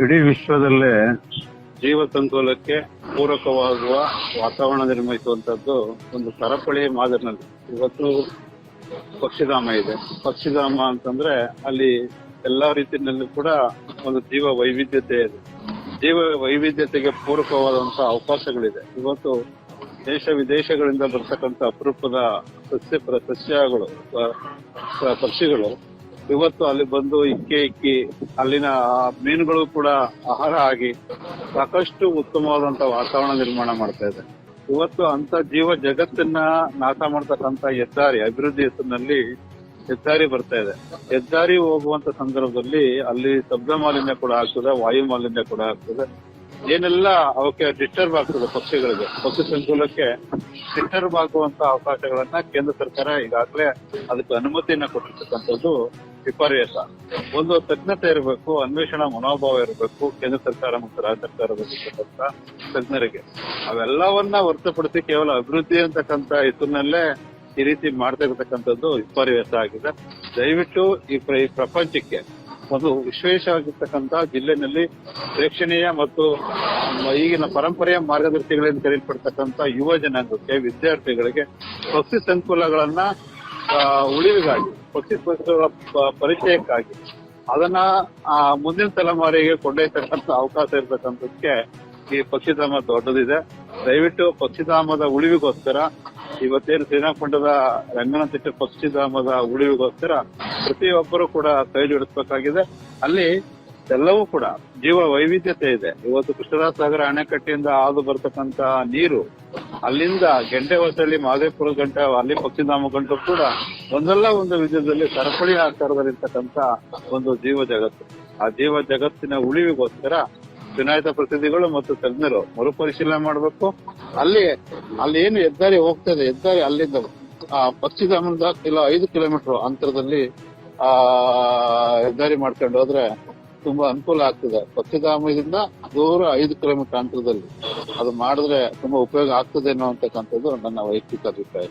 ಇಡೀ ವಿಶ್ವದಲ್ಲೇ ಜೀವ ಸಂಕುಲಕ್ಕೆ ಪೂರಕವಾಗುವ ವಾತಾವರಣ ನಿರ್ಮಿಸುವಂತದ್ದು ಒಂದು ಸರಪಳಿ ಮಾದರಿನಲ್ಲಿ ಇವತ್ತು ಪಕ್ಷಿಧಾಮ ಇದೆ. ಪಕ್ಷಿಧಾಮ ಅಂತಂದ್ರೆ ಅಲ್ಲಿ ಎಲ್ಲಾ ರೀತಿಯಲ್ಲಿ ಕೂಡ ಒಂದು ಜೀವ ವೈವಿಧ್ಯತೆ ಇದೆ. ಜೀವ ವೈವಿಧ್ಯತೆಗೆ ಪೂರಕವಾದಂತಹ ಅವಕಾಶಗಳಿದೆ. ಇವತ್ತು ದೇಶ ವಿದೇಶಗಳಿಂದ ಬರ್ತಕ್ಕಂಥ ಅಪರೂಪದ ಸಸ್ಯಗಳು ಪಕ್ಷಿಗಳು ಇವತ್ತು ಅಲ್ಲಿ ಬಂದು ಇಕ್ಕಿ ಅಲ್ಲಿನ ಮೀನುಗಳು ಕೂಡ ಆಹಾರ ಆಗಿ ಸಾಕಷ್ಟು ಉತ್ತಮವಾದಂತಹ ವಾತಾವರಣ ನಿರ್ಮಾಣ ಮಾಡ್ತಾ ಇದೆ. ಇವತ್ತು ಅಂತ ಜೀವ ಜಗತ್ತನ್ನ ನಾಶ ಮಾಡ್ತಕ್ಕಂಥ ಹೆದ್ದಾರಿ ಅಭಿವೃದ್ಧಿ ಹೆಸರಿನಲ್ಲಿ ಹೆದ್ದಾರಿ ಬರ್ತಾ ಇದೆ. ಹೆದ್ದಾರಿ ಹೋಗುವಂತ ಸಂದರ್ಭದಲ್ಲಿ ಅಲ್ಲಿ ಶಬ್ದ ಮಾಲಿನ್ಯ ಕೂಡ ಆಗ್ತದೆ, ವಾಯು ಮಾಲಿನ್ಯ ಕೂಡ ಆಗ್ತದೆ. ಏನೆಲ್ಲ ಅವಕ್ಕೆ ಡಿಸ್ಟರ್ಬ್ ಆಗ್ತದೆ, ಪಕ್ಷಿಗಳಿಗೆ, ಪಕ್ಷಿ ಸಂಕುಲಕ್ಕೆ ಡಿಸ್ಟರ್ಬ್ ಆಗುವಂತ ಅವಕಾಶಗಳನ್ನ ಕೇಂದ್ರ ಸರ್ಕಾರ ಈಗಾಗಲೇ ಅದಕ್ಕೆ ಅನುಮತಿಯನ್ನ ಕೊಟ್ಟಿರ್ತಕ್ಕಂಥದ್ದು ವಿಪರ್ಯಾಸ. ಒಂದು ತಜ್ಞತೆ ಇರಬೇಕು, ಅನ್ವೇಷಣಾ ಮನೋಭಾವ ಇರಬೇಕು ಕೇಂದ್ರ ಸರ್ಕಾರ ಮತ್ತು ರಾಜ್ಯ ಸರ್ಕಾರದಲ್ಲಿರ್ತಕ್ಕಂಥ ತಜ್ಞರಿಗೆ. ಅವೆಲ್ಲವನ್ನ ಹೊರತುಪಡಿಸಿ ಕೇವಲ ಅಭಿವೃದ್ಧಿ ಅಂತಕ್ಕಂಥ ಹೆಸರಿನಲ್ಲೇ ಈ ರೀತಿ ಮಾಡ್ತಾ ಇರತಕ್ಕಂಥದ್ದು ವಿಪರ್ಯಾಸ ಆಗಿದೆ. ದಯವಿಟ್ಟು ಈ ಪ್ರಪಂಚಕ್ಕೆ ಒಂದು ವಿಶೇಷವಾಗಿರ್ತಕ್ಕಂಥ ಜಿಲ್ಲೆನಲ್ಲಿ ಪ್ರೇಕ್ಷಣೀಯ ಮತ್ತು ಈಗಿನ ಪರಂಪರೆಯ ಮಾರ್ಗದರ್ಶಿಗಳಿಂದ ಕರೆಯಲ್ಪಡ್ತಕ್ಕಂಥ ಯುವ ಜನಾಂಗಕ್ಕೆ, ವಿದ್ಯಾರ್ಥಿಗಳಿಗೆ ಪಕ್ಷಿ ಸಂಕುಲಗಳನ್ನ ಉಳಿವಿಗಾಗಿ, ಪಕ್ಷಿ ಸಂಕುಲಗಳ ಪರಿಚಯಕ್ಕಾಗಿ ಅದನ್ನ ಮುಂದಿನ ತಲೆಮಾರಿಗೆ ಕೊಂಡೊಯ್ತಕ್ಕಂಥ ಅವಕಾಶ ಇರತಕ್ಕಂಥದಕ್ಕೆ ಈ ಪಕ್ಷಿಧಾಮ ದೊಡ್ಡದಿದೆ. ದಯವಿಟ್ಟು ಪಕ್ಷಿಧಾಮದ ಉಳಿವಿಗೋಸ್ಕರ ಇವತ್ತೇನು ಶ್ರೀರಂಗಪಟ್ಟಣದ ರಂಗನಾಥ ಪಕ್ಷಿಧಾಮದ ಉಳಿವಿಗೋಸ್ಕರ ಪ್ರತಿಯೊಬ್ಬರು ಕೂಡ ಕೈ ಜೋಡಿಸಬೇಕಾಗಿದೆ. ಅಲ್ಲಿ ಎಲ್ಲವೂ ಕೂಡ ಜೀವ ವೈವಿಧ್ಯತೆ ಇದೆ. ಇವತ್ತು ಕೃಷ್ಣರಾಜ ಸಾಗರ ಅಣೆಕಟ್ಟೆಯಿಂದ ಹಾದು ಬರ್ತಕ್ಕಂತ ನೀರು ಅಲ್ಲಿಂದ ಗೆಂಟೆ ಹೊಸಳ್ಳಿ ಮಹದೇವಪುರ ಗಂಟ ಅಲ್ಲಿ ಪಕ್ಷಿಧಾಮ ಗಂಟು ಕೂಡ ಒಂದಲ್ಲ ಒಂದು ವಿಧದಲ್ಲಿ ಸರಪಳಿ ಆಕಾರದಲ್ಲಿರ್ತಕ್ಕಂಥ ಒಂದು ಜೀವ ಜಗತ್ತು. ಆ ಜೀವ ಜಗತ್ತಿನ ಉಳಿವಿಗೋಸ್ಕರ ಚುನಾಯಿತ ಪ್ರತಿನಿಧಿಗಳು ಮತ್ತು ತಜ್ಞರು ಮರುಪರಿಶೀಲನೆ ಮಾಡಬೇಕು. ಅಲ್ಲಿ ಏನು ಹೆದ್ದಾರಿ ಹೋಗ್ತದೆ, ಹೆದ್ದಾರಿ ಅಲ್ಲಿಂದ ಪಕ್ಷಿಧಾಮದ 5 ಕಿಲೋಮೀಟರ್ ಅಂತರದಲ್ಲಿ ಹೆದ್ದಾರಿ ಮಾಡ್ಕೊಂಡು ಹೋದ್ರೆ ತುಂಬಾ ಅನುಕೂಲ ಆಗ್ತದೆ. ಪಕ್ಷಿಧಾಮದಿಂದ ದೂರ 5 ಕಿಲೋಮೀಟರ್ ಅಂತರದಲ್ಲಿ ಅದು ಮಾಡಿದ್ರೆ ತುಂಬಾ ಉಪಯೋಗ ಆಗ್ತದೆ ಅನ್ನೋ ಅಂತಕ್ಕಂಥದ್ದು ನನ್ನ ವೈಯಕ್ತಿಕ ಅಭಿಪ್ರಾಯ.